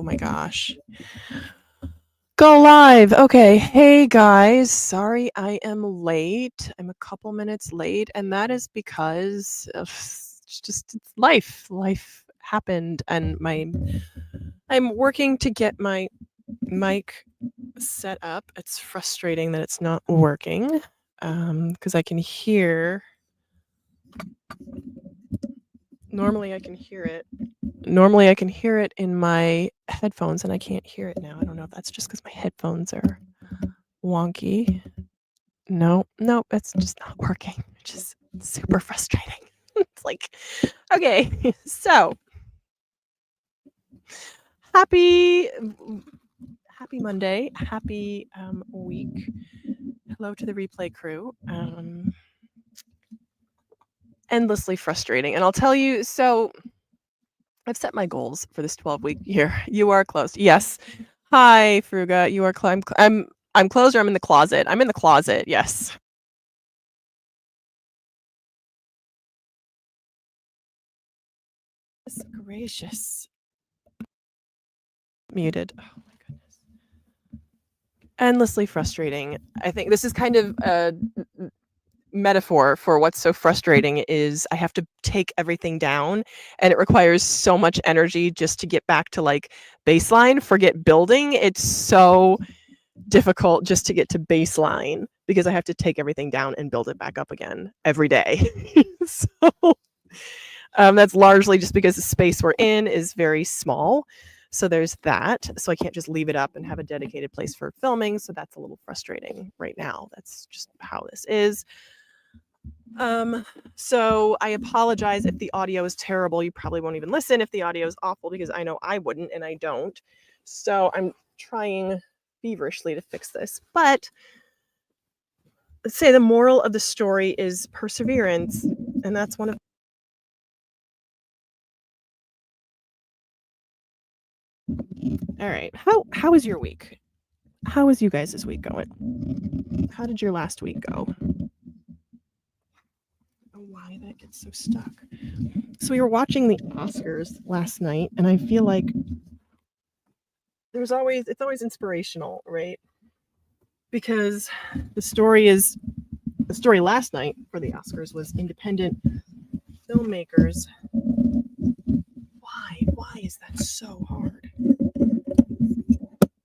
my gosh. Go live. Okay. Hey guys. Sorry I am late. I'm a couple minutes late, and that is because of just life. Life happened, and I'm working to get my mic set up. It's frustrating that it's not working because I can hear. Normally I can hear it. Normally I can hear it in my headphones, and I can't hear it now. I don't know if that's just because my headphones are wonky. No, it's just not working, which is super frustrating. It's like, okay, so happy Monday, happy week. Hello to the replay crew. Endlessly frustrating, and I'll tell you. So I've set my goals for this 12-week year. You are close. Yes. Hi, Fruga. You are close. I'm closed, or I'm in the closet. I'm in the closet. Yes. Gracious. Muted. Oh my goodness. Endlessly frustrating. I think this is kind of a metaphor for what's so frustrating is I have to take everything down, and it requires so much energy just to get back to like baseline. Forget building. It's so difficult just to get to baseline because I have to take everything down and build it back up again every day. So that's largely just because the space we're in is very small. So there's that. So I can't just leave it up and have a dedicated place for filming. So that's a little frustrating right now. That's just how this is. So I apologize if the audio is terrible. You probably won't even listen if the audio is awful, because I know I wouldn't, and I don't. So I'm trying feverishly to fix this. But let's say the moral of the story is perseverance, and that's one of. All right. How is your week? How is you guys' week going? How did your last week go? Why that gets so stuck. So we were watching the Oscars last night, and I feel like it's always inspirational, right? Because the story last night for the Oscars was independent filmmakers. Why is that so hard?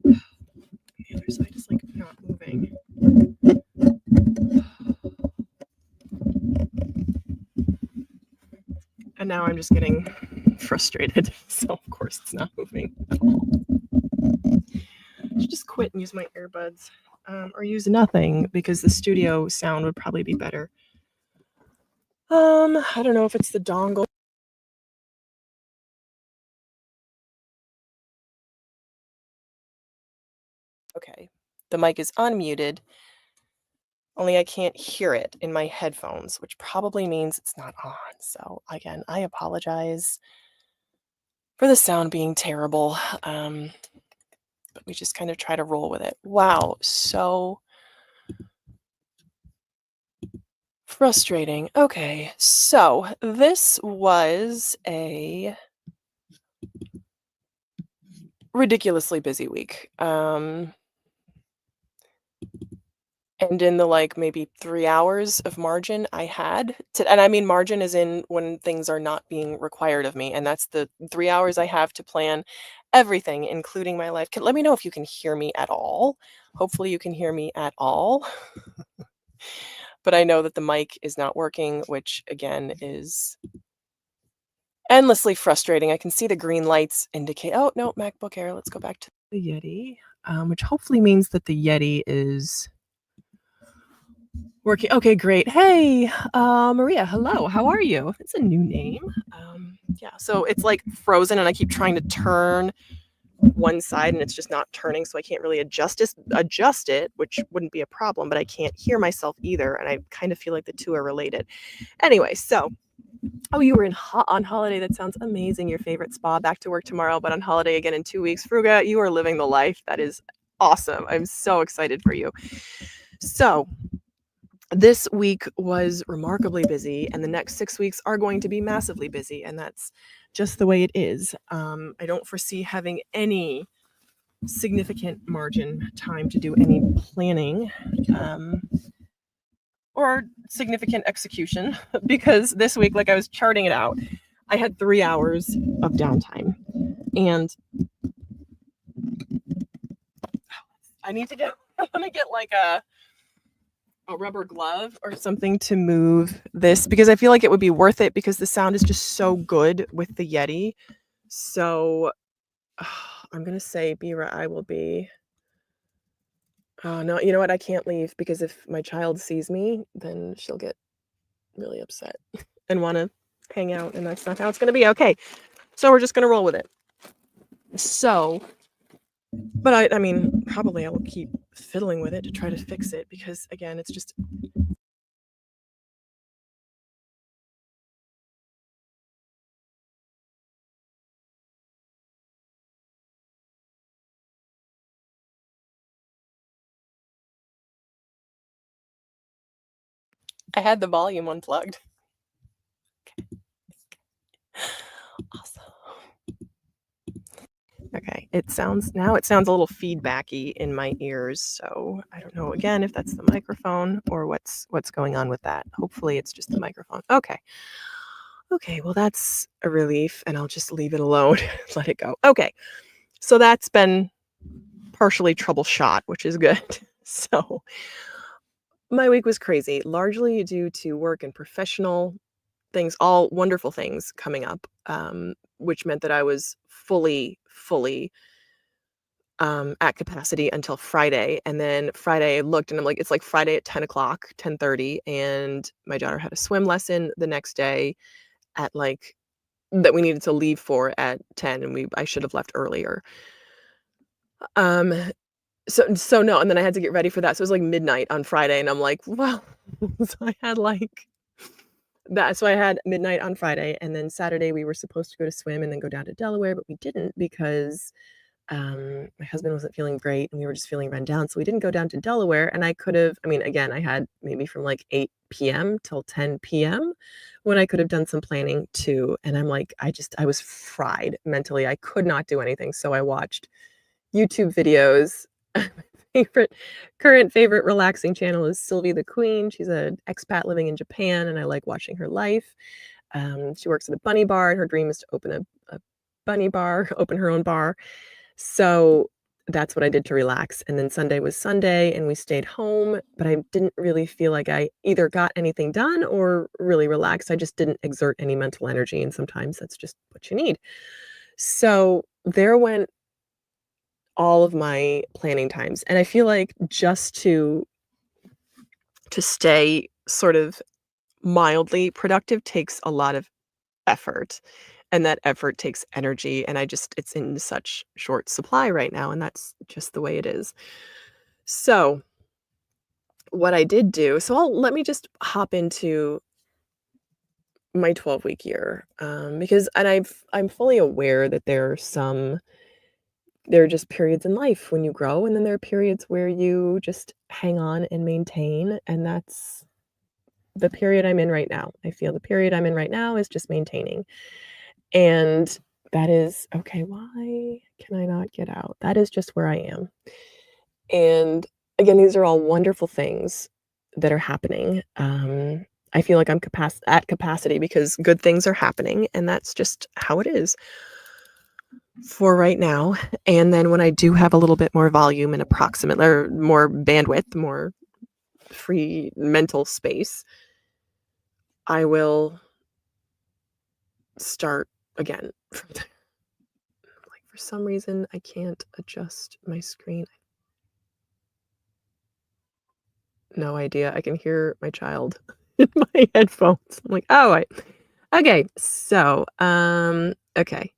The other side is like not moving. And now I'm just getting frustrated. So of course it's not moving at all. I should just quit and use my earbuds, or use nothing, because the studio sound would probably be better. I don't know if it's the dongle. Okay, the mic is unmuted, only I can't hear it in my headphones, which probably means it's not on. So again, I apologize for the sound being terrible, but we just kind of try to roll with it. Wow, so frustrating. Okay, so this was a ridiculously busy week. And in the like maybe 3 hours of margin I had to, and I mean margin is in when things are not being required of me, and that's the 3 hours I have to plan everything, including my life. Let me know if you can hear me at all. Hopefully you can hear me at all. But I know that the mic is not working, which again is endlessly frustrating. I can see the green lights indicate, oh no, MacBook Air. Let's go back to the Yeti, which hopefully means that the Yeti is working. Okay, great. Hey, Maria, hello. How are you? It's a new name. Yeah, so it's like frozen, and I keep trying to turn one side, and it's just not turning, so I can't really adjust it, which wouldn't be a problem, but I can't hear myself either, and I kind of feel like the two are related. Anyway, so you were on holiday. That sounds amazing. Your favorite spa. Back to work tomorrow, but on holiday again in 2 weeks. Fruga, you are living the life. That is awesome. I'm so excited for you. So this week was remarkably busy, and the next 6 weeks are going to be massively busy, and that's just the way it is. I don't foresee having any significant margin time to do any planning or significant execution because this week, like I was charting it out, I had 3 hours of downtime, and I need to get. I want to get like a rubber glove or something to move this because I feel like it would be worth it because the sound is just so good with the Yeti. So I'm gonna say, Bira, I will be. Oh no, you know what? I can't leave because if my child sees me, then she'll get really upset and want to hang out, and that's not how it's gonna be. Okay, so we're just gonna roll with it. So, but I mean, probably I will keep fiddling with it to try to fix it because again, it's just. I had the volume unplugged. Awesome. Okay, it sounds a little feedbacky in my ears, so I don't know again if that's the microphone or what's going on with that. Hopefully it's just the microphone. Okay. Okay, well that's a relief and I'll just leave it alone. Let it go. Okay. So that's been partially troubleshot, which is good. So my week was crazy, largely due to work and professional things, all wonderful things coming up, which meant that I was fully at capacity until Friday. And then Friday I looked and I'm like, it's like Friday at 10 o'clock, 10:30. And my daughter had a swim lesson the next day at like that we needed to leave for at 10 and I should have left earlier. Um so no, and then I had to get ready for that. So it was like midnight on Friday and I'm like, well, so I had like that. So I had midnight on Friday and then Saturday we were supposed to go to swim and then go down to Delaware, but we didn't because my husband wasn't feeling great and we were just feeling run down. So we didn't go down to Delaware. And I mean, again, I had maybe from like 8 p.m. till 10 p.m. when I could have done some planning too. And I'm like, I was fried mentally. I could not do anything. So I watched YouTube videos. My current favorite relaxing channel is Sylvie the Queen. She's an expat living in Japan and I like watching her life. She works at a bunny bar and her dream is to open a bunny bar, open her own bar. So that's what I did to relax. And then Sunday was Sunday and we stayed home, but I didn't really feel like I either got anything done or really relaxed. I just didn't exert any mental energy. And sometimes that's just what you need. So there went all of my planning times. And I feel like just to stay sort of mildly productive takes a lot of effort. And that effort takes energy, and it's in such short supply right now, and that's just the way it is. So, what I did do let me just hop into my 12-week year, because I'm fully aware that there are just periods in life when you grow, and then there are periods where you just hang on and maintain, and that's the period I'm in right now. I feel the period I'm in right now is just maintaining. And that is okay, why can I not get out? That is just where I am. And again, these are all wonderful things that are happening. I feel like I'm at capacity because good things are happening, and that's just how it is for right now. And then when I do have a little bit more volume and or more bandwidth, more free mental space, I will start again from there. Like for some reason, I can't adjust my screen. No idea. I can hear my child in my headphones. I'm like, oh, okay. So, okay.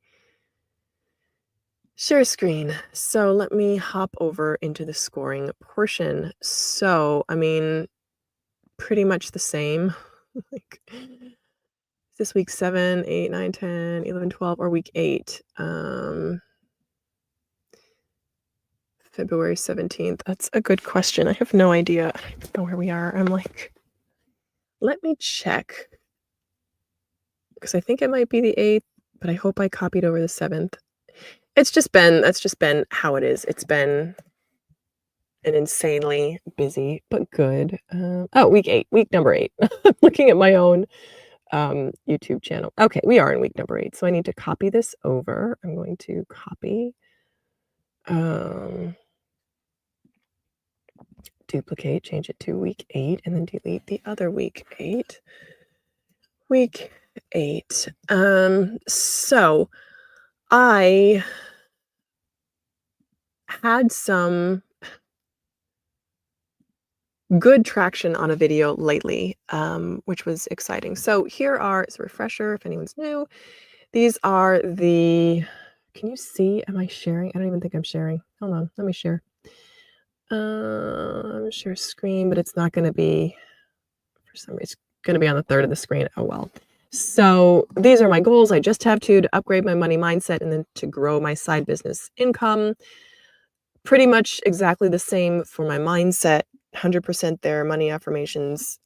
Share screen. So let me hop over into the scoring portion. So, I mean, pretty much the same. Like this week 7, 8, 9, 10, 11, 12, or week 8. February 17th. That's a good question. I have no idea. I don't know where we are. I'm like, let me check. Because I think it might be the 8th, but I hope I copied over the 7th. That's just been how it is. It's been an insanely busy, but good. Week number 8. I'm looking at my own YouTube channel. Okay, we are in week number 8, so I need to copy this over. I'm going to copy, duplicate, change it to week 8, and then delete the other week 8. Week 8. So I had some good traction on a video lately, which was exciting. So here are, as a refresher, if anyone's new, these are the, can you see, am I sharing? I don't even think I'm sharing. Hold on, let me share. I'm gonna share screen, but it's not gonna be, for some reason, it's gonna be on the third of the screen. Oh well. So these are my goals. I just have to upgrade my money mindset and then to grow my side business income. Pretty much exactly the same for my mindset. 100% there, money affirmations.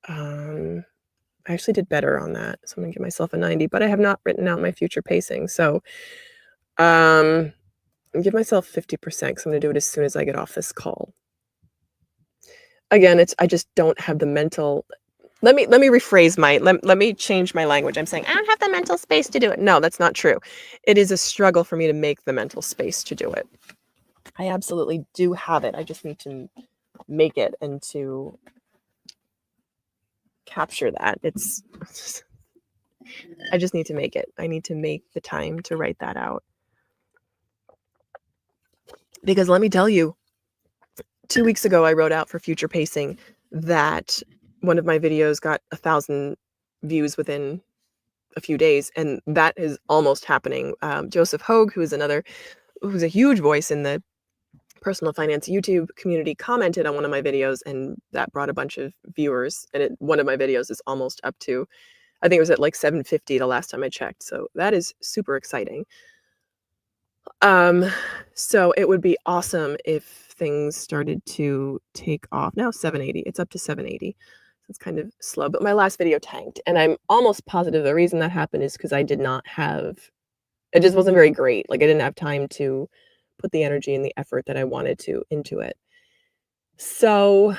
I actually did better on that, so I'm gonna give myself a 90, but I have not written out my future pacing. So I'll give myself 50% because I'm gonna do it as soon as I get off this call. Again, I just don't have the mental. Let me rephrase let me change my language. I'm saying I don't have the mental space to do it. No, that's not true. It is a struggle for me to make the mental space to do it. I absolutely do have it. I just need to make it and to capture that. I just need to make it. I need to make the time to write that out. Because let me tell you, 2 weeks ago, I wrote out for future pacing that one of my videos got 1,000 views within a few days, and that is almost happening. Joseph Hogue, who's a huge voice in the personal finance YouTube community, commented on one of my videos, and that brought a bunch of viewers. And one of my videos is almost up to, I think it was at like 750 the last time I checked. So that is super exciting. So it would be awesome if things started to take off. Now 780, it's up to 780. So it's kind of slow, but my last video tanked, and I'm almost positive the reason that happened is because it just wasn't very great. Like I didn't have time to put the energy and the effort that I wanted to into it. So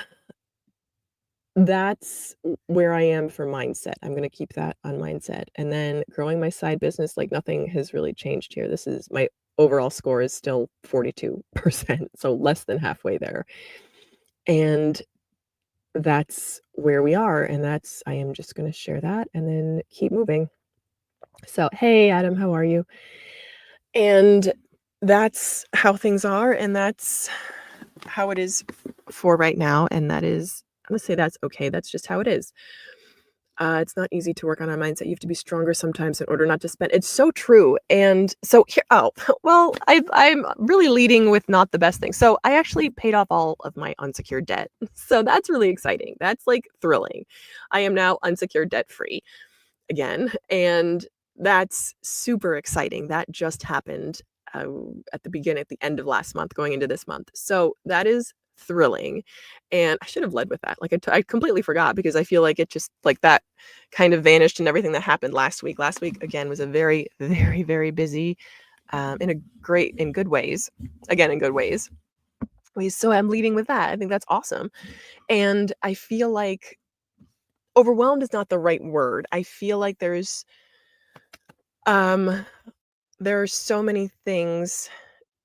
that's where I am for mindset. I'm going to keep that on mindset. And then growing my side business, like nothing has really changed here. This is my overall score is still 42%, so less than halfway there. And that's where we are. And I am just going to share that and then keep moving. So, hey, Adam, how are you? And that's how things are. And that's how it is for right now. And I'm going to say that's okay. That's just how it is. It's not easy to work on our mindset. You have to be stronger sometimes in order not to spend. It's so true. And so here, well, I'm really leading with not the best thing. So I actually paid off all of my unsecured debt. So that's really exciting. That's like thrilling. I am now unsecured debt free again. And that's super exciting. That just happened at the end of last month, going into this month. So that is thrilling. And I should have led with that. Like I completely forgot because I feel like it just like that kind of vanished and everything that happened last week. Last week, again, was a very, very, very busy in good ways. Again, in good ways. So I'm leading with that. I think that's awesome. And I feel like overwhelmed is not the right word. I feel like there are so many things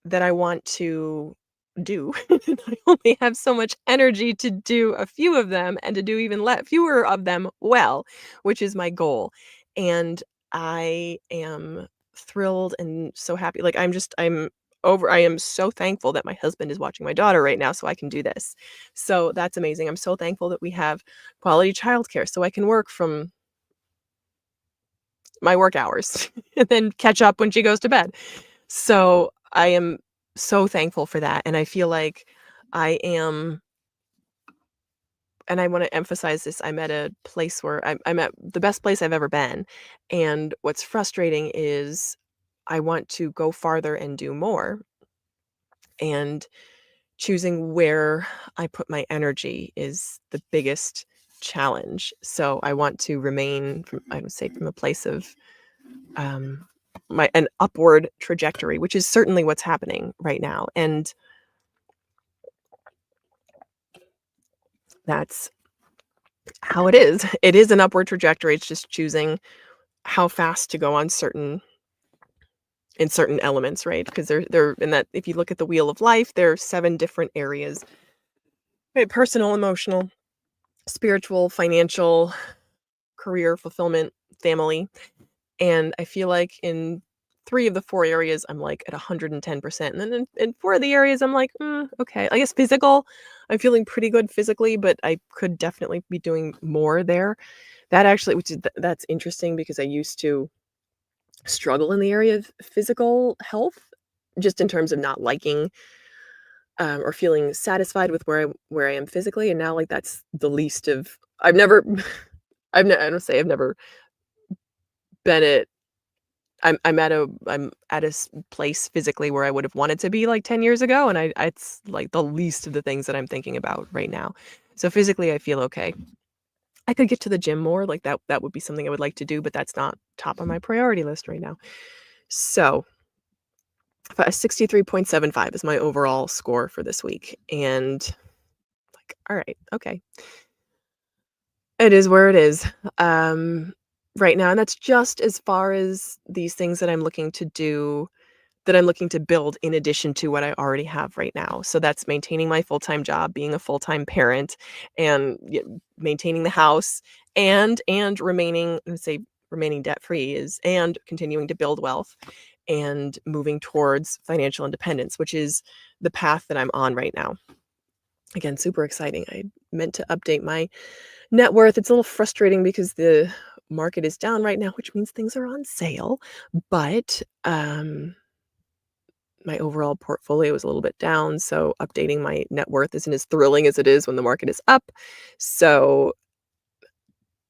that I want to do. I only have so much energy to do a few of them and to do even fewer of them well, which is my goal. And I am thrilled and so happy. Like I am so thankful that my husband is watching my daughter right now so I can do this. So that's amazing. I'm so thankful that we have quality childcare so I can work from my work hours and then catch up when she goes to bed. So I am so thankful for that. And I feel like I am, and I want to emphasize this, I'm at a place where I'm at the best place I've ever been. And what's frustrating is I want to go farther and do more. And choosing where I put my energy is the biggest challenge. So I want to remain from, I would say, from a place of an upward trajectory, which is certainly what's happening right now. And that's how it is. It is an upward trajectory. It's just choosing how fast to go on certain elements, right? Because they're in that, if you look at the wheel of life, there are 7 different areas, right? Personal, emotional, spiritual, financial, career, fulfillment, family. And I feel like in 3 of the 4 areas, I'm like at 110%. And then in 4 of the areas, I'm like, okay. I guess physical, I'm feeling pretty good physically, but I could definitely be doing more there. That actually, that's interesting because I used to struggle in the area of physical health, just in terms of not liking or feeling satisfied with where I am physically. And now, like, that's the least of. I've never, I don't say I've never been at. I'm at a place physically where I would have wanted to be like 10 years ago, and it's like the least of the things that I'm thinking about right now. So physically, I feel okay. I could get to the gym more, like that would be something I would like to do, but that's not top of my priority list right now. So, 63.75 is my overall score for this week, and like, all right, okay. It is where it is, right now, and that's just as far as these things that I'm looking to do, that I'm looking to build in addition to what I already have right now. So that's maintaining my full-time job, being a full-time parent, and maintaining the house, and remaining, let's say, remaining debt-free, and continuing to build wealth and moving towards financial independence, which is the path that I'm on right now. Again, super exciting. I meant to update my net worth. It's a little frustrating because the market is down right now, which means things are on sale, but my overall portfolio is a little bit down, so updating my net worth isn't as thrilling as it is when the market is up. So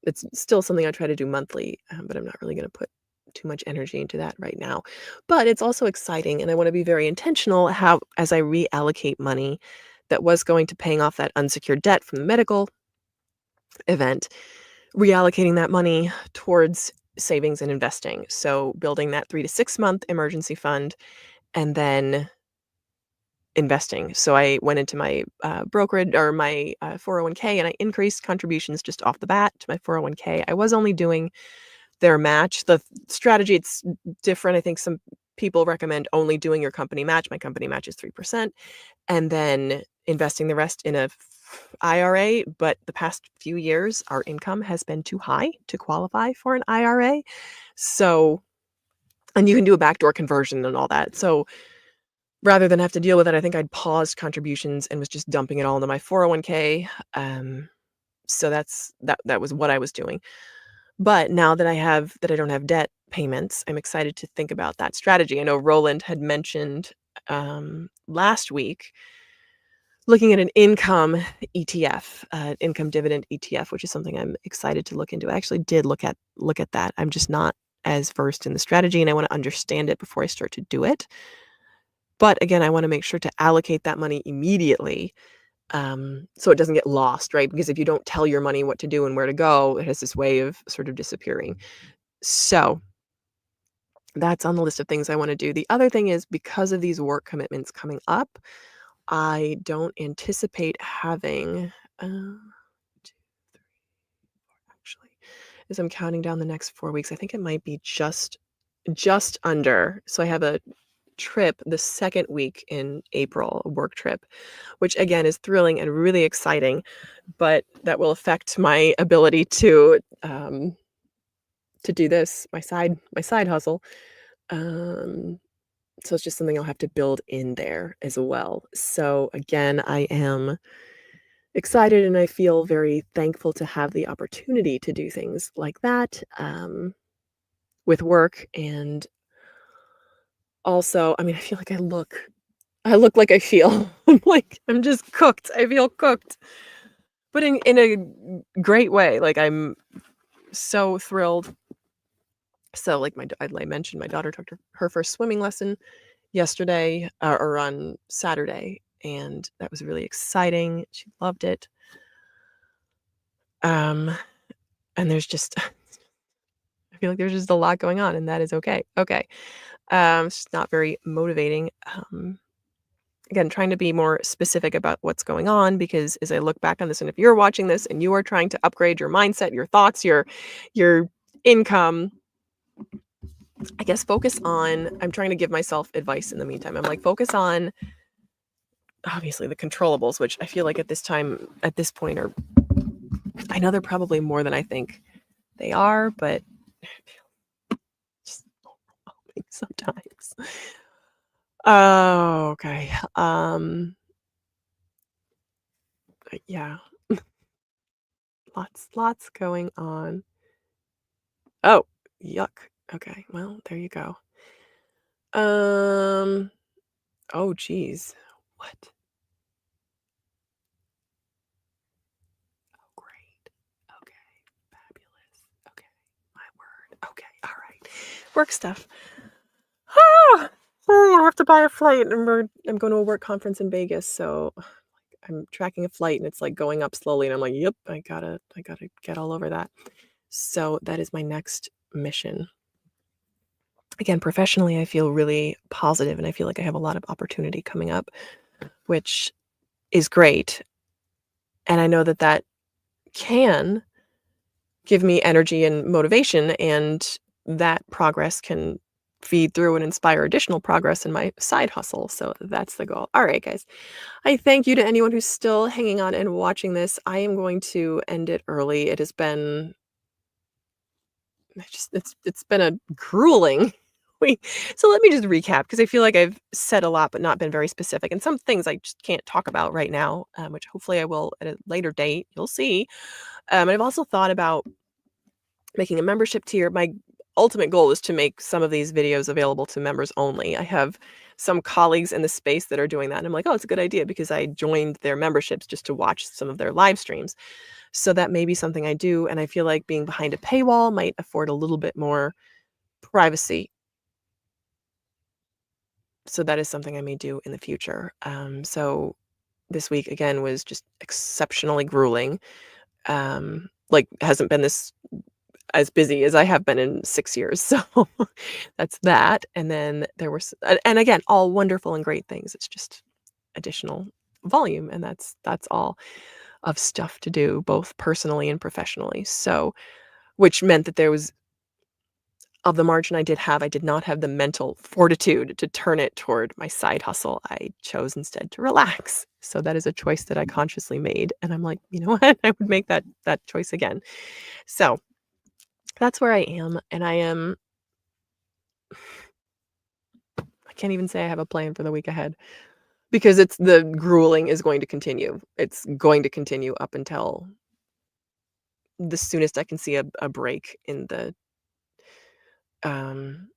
it's still something I try to do monthly, but I'm not really going to put too much energy into that right now. But it's also exciting, and I want to be very intentional how, as I reallocate money that was going to paying off that unsecured debt from the medical event, reallocating that money towards savings and investing. So building that 3 to 6 month emergency fund, and then investing. So I went into my brokerage, or my 401k, and I increased contributions just off the bat to my 401k. I was only doing their match. The strategy, it's different. I think some people recommend only doing your company match. My company match is 3%, and then investing the rest in a IRA. But the past few years, our income has been too high to qualify for an IRA. So, and you can do a backdoor conversion and all that. So rather than have to deal with it, I think I'd paused contributions and was just dumping it all into my 401k. So that was what I was doing. But now that I don't have debt payments, I'm excited to think about that strategy. I know Roland had mentioned last week looking at an income ETF, income dividend ETF, which is something I'm excited to look into. I actually did look at that. I'm just not as versed in the strategy, and I want to understand it before I start to do it. But again, I wanna make sure to allocate that money immediately, so it doesn't get lost, right? Because if you don't tell your money what to do and where to go, it has this way of sort of disappearing. So, that's on the list of things I wanna do. The other thing is, because of these work commitments coming up, I don't anticipate having, 2, 3, 4, actually, as I'm counting down the next 4 weeks, I think it might be just under. So I have a trip the second week in April, a work trip, which again is thrilling and really exciting, but that will affect my ability to do this, my side hustle. Um, so it's just something I'll have to build in there as well. So again, I am excited, and I feel very thankful to have the opportunity to do things like that, with work. And also, I mean, I feel like I look like I feel. I'm like, I'm just cooked. I feel cooked. But in a great way. Like, I'm so thrilled. So, like, I mentioned my daughter took her first swimming lesson yesterday, or on Saturday, and that was really exciting. She loved it. Um, and there's just I feel like there's just a lot going on, and that is okay. Okay. It's just not very motivating. Again, trying to be more specific about what's going on because as I look back on this, and if you're watching this and you are trying to upgrade your mindset, your thoughts, your income, I guess focus on I'm trying to give myself advice in the meantime. I'm like, focus on obviously the controllables, which I feel like at this point are I know they're probably more than I think they are, but just overwhelming sometimes. Oh, okay. Yeah, lots going on. Oh, yuck. Okay, well, there you go. Um, oh, geez. What? Oh, great. Okay, fabulous. Okay, my word. Okay, all right. Work stuff. Ah, oh, I have to buy a flight, and I'm going to a work conference in Vegas, so I'm tracking a flight, and it's like going up slowly, and I'm like, yep, I gotta get all over that. So that is my next mission. Again, professionally, I feel really positive, and I feel like I have a lot of opportunity coming up, which is great. And I know that that can give me energy and motivation, and that progress can feed through and inspire additional progress in my side hustle. So that's the goal. All right, guys. I thank you to anyone who's still hanging on and watching this. I am going to end it early. It has been it's been a grueling week. So let me just recap because I feel like I've said a lot but not been very specific. And some things I just can't talk about right now, which hopefully I will at a later date. You'll see. And I've also thought about making a membership tier. My ultimate goal is to make some of these videos available to members only. I have some colleagues in the space that are doing that. And I'm like, oh, it's a good idea because I joined their memberships just to watch some of their live streams. So that may be something I do. And I feel like being behind a paywall might afford a little bit more privacy. So that is something I may do in the future. So this week again was just exceptionally grueling. Like hasn't been this as busy as I have been in 6 years. So that's that. And then there was and again, all wonderful and great things. It's just additional volume, and that's all of stuff to do both personally and professionally. So which meant that there was of the margin I did not have the mental fortitude to turn it toward my side hustle. I chose instead to relax. So that is a choice that I consciously made. And I'm like, you know what? I would make that choice again. So that's where I am. And I can't even say I have a plan for the week ahead because it's the grueling is going to continue. It's going to continue up until the soonest I can see a break in um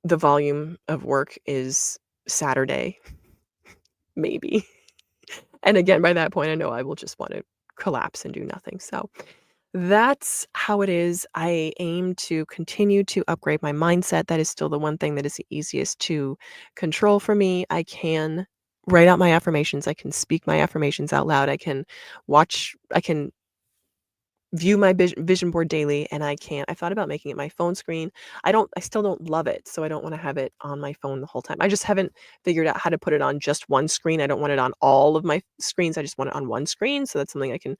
the volume of work is Saturday, maybe. And again, by that point, I know I will just want to collapse and do nothing. So that's how it is. I aim to continue to upgrade my mindset. That is still the one thing that is the easiest to control for me. I can write out my affirmations. I can speak my affirmations out loud. I can view my vision board daily, and I thought about making it my phone screen. I still don't love it, so I don't wanna have it on my phone the whole time. I just haven't figured out how to put it on just one screen. I don't want it on all of my screens. I just want it on one screen, so that's something I can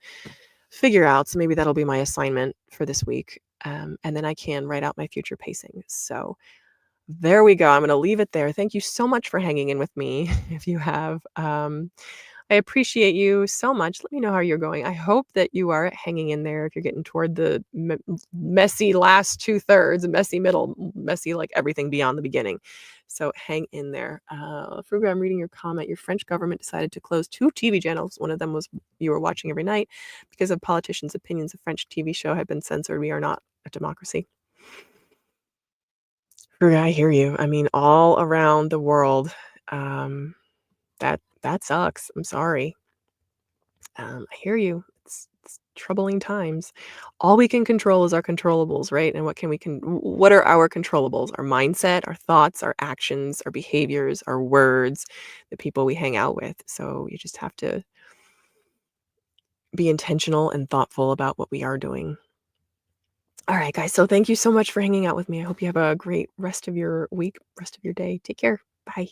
figure out. So maybe that'll be my assignment for this week. And then I can write out my future pacing. So there we go. I'm gonna leave it there. Thank you so much for hanging in with me if you have. I appreciate you so much. Let me know how you're going. I hope that you are hanging in there if you're getting toward the messy last 2/3, messy middle, messy like everything beyond the beginning. So hang in there. Fruga, I'm reading your comment. Your French government decided to close 2 TV channels. One of them was you were watching every night because of politicians' opinions. A French TV show had been censored. We are not a democracy. Fruga, I hear you. I mean, all around the world, um, that sucks. I'm sorry. I hear you. It's troubling times. All we can control is our controllables, right? And what are our controllables? Our mindset, our thoughts, our actions, our behaviors, our words, the people we hang out with. So you just have to be intentional and thoughtful about what we are doing. All right, guys. So thank you so much for hanging out with me. I hope you have a great rest of your week, rest of your day. Take care. Bye.